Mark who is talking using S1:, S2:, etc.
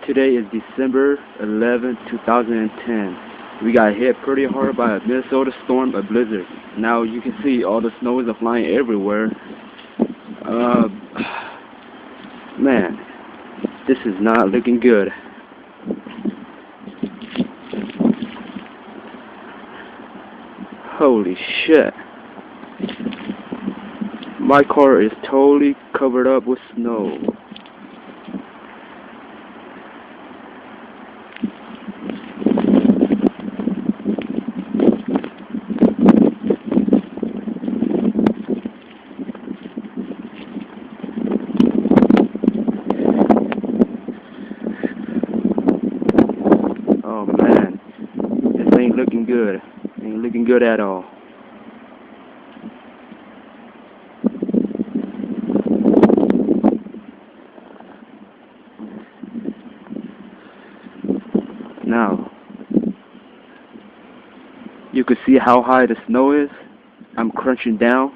S1: Today is December 11, 2010. We got hit pretty hard by a Minnesota storm, a blizzard. Now you can see all the snow is flying everywhere. Man, this is not looking good. Holy shit. My car is totally covered up with snow. Oh man, this ain't looking good. Ain't looking good at all. Now, you can see how high the snow is. I'm crunching down.